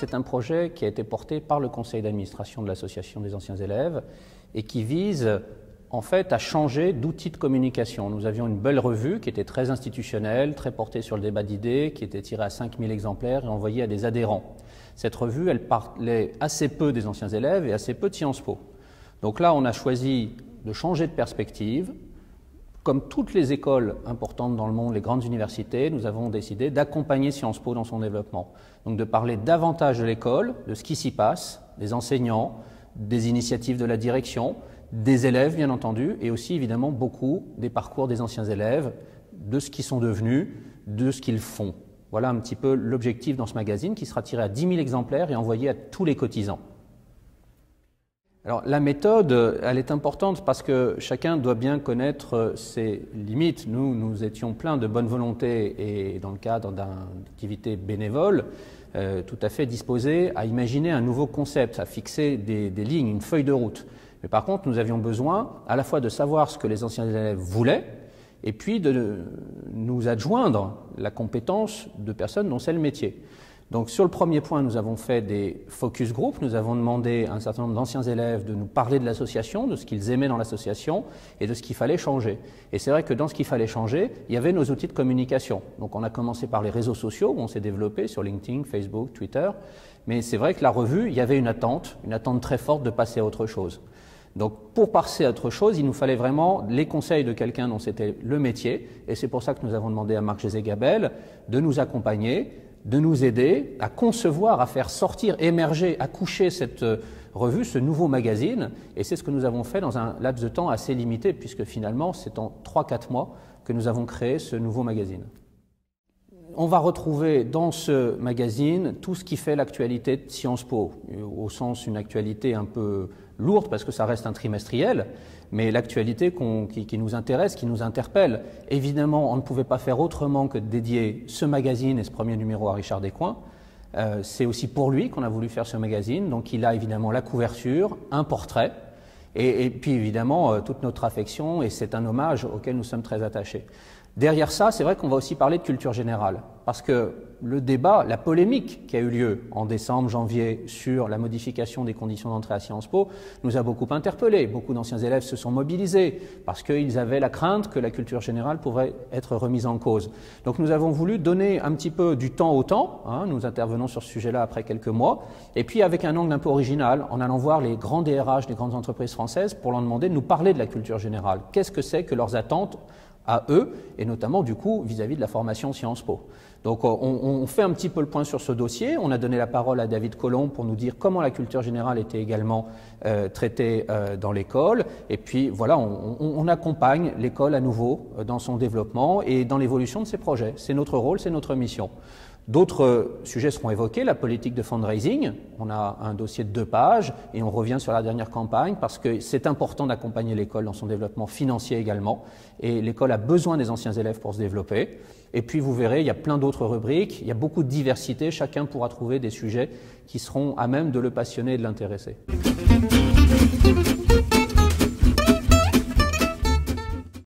c'est un projet qui a été porté par le conseil d'administration de l'Association des anciens élèves et qui vise en fait à changer d'outil de communication. Nous avions une belle revue qui était très institutionnelle, très portée sur le débat d'idées, qui était tirée à 5000 exemplaires et envoyée à des adhérents. Cette revue, elle parlait assez peu des anciens élèves et assez peu de Sciences Po. Donc là, on a choisi de changer de perspective. Comme toutes les écoles importantes dans le monde, les grandes universités, nous avons décidé d'accompagner Sciences Po dans son développement. Donc de parler davantage de l'école, de ce qui s'y passe, des enseignants, des initiatives de la direction, des élèves bien entendu, et aussi évidemment beaucoup des parcours des anciens élèves, de ce qu'ils sont devenus, de ce qu'ils font. Voilà un petit peu l'objectif dans ce magazine qui sera tiré à 10 000 exemplaires et envoyé à tous les cotisants. Alors la méthode, elle est importante parce que chacun doit bien connaître ses limites. Nous étions pleins de bonne volonté et dans le cadre d'une activité bénévole, tout à fait disposés à imaginer un nouveau concept, à fixer des lignes, une feuille de route. Mais par contre, nous avions besoin à la fois de savoir ce que les anciens élèves voulaient et puis de nous adjoindre la compétence de personnes dont c'est le métier. Donc sur le premier point, nous avons fait des focus group, nous avons demandé à un certain nombre d'anciens élèves de nous parler de l'association, de ce qu'ils aimaient dans l'association et de ce qu'il fallait changer. Et c'est vrai que dans ce qu'il fallait changer, il y avait nos outils de communication. Donc on a commencé par les réseaux sociaux où on s'est développé sur LinkedIn, Facebook, Twitter. Mais c'est vrai que la revue, il y avait une attente très forte de passer à autre chose. Donc pour passer à autre chose, il nous fallait vraiment les conseils de quelqu'un dont c'était le métier. Et c'est pour ça que nous avons demandé à Marc Gézé-Gabel de nous accompagner, de nous aider à concevoir, à faire sortir, émerger, accoucher cette revue, ce nouveau magazine. Et c'est ce que nous avons fait dans un laps de temps assez limité, puisque finalement, c'est en 3-4 mois que nous avons créé ce nouveau magazine. On va retrouver dans ce magazine tout ce qui fait l'actualité de Sciences Po, au sens une actualité un peu lourde parce que ça reste un trimestriel, mais l'actualité qui nous intéresse, qui nous interpelle. Évidemment, on ne pouvait pas faire autrement que de dédier ce magazine et ce premier numéro à Richard Descoings. C'est aussi pour lui qu'on a voulu faire ce magazine, donc il a évidemment la couverture, un portrait, et puis évidemment toute notre affection, et c'est un hommage auquel nous sommes très attachés. Derrière ça, c'est vrai qu'on va aussi parler de culture générale, parce que le débat, la polémique qui a eu lieu en décembre, janvier sur la modification des conditions d'entrée à Sciences Po nous a beaucoup interpellés. Beaucoup d'anciens élèves se sont mobilisés parce qu'ils avaient la crainte que la culture générale pourrait être remise en cause. Donc nous avons voulu donner un petit peu du temps au temps, nous intervenons sur ce sujet-là après quelques mois, et puis avec un angle un peu original, en allant voir les grands DRH des grandes entreprises françaises pour leur demander de nous parler de la culture générale. Qu'est-ce que c'est que leurs attentes à eux, et notamment du coup vis-à-vis de la formation Sciences Po. Donc on fait un petit peu le point sur ce dossier, on a donné la parole à David Colomb pour nous dire comment la culture générale était également traitée dans l'école, et puis voilà, on accompagne l'école à nouveau dans son développement et dans l'évolution de ses projets. C'est notre rôle, c'est notre mission. D'autres sujets seront évoqués, la politique de fundraising. On a un dossier de 2 pages et on revient sur la dernière campagne parce que c'est important d'accompagner l'école dans son développement financier également. Et l'école a besoin des anciens élèves pour se développer. Et puis vous verrez, il y a plein d'autres rubriques, il y a beaucoup de diversité. Chacun pourra trouver des sujets qui seront à même de le passionner et de l'intéresser.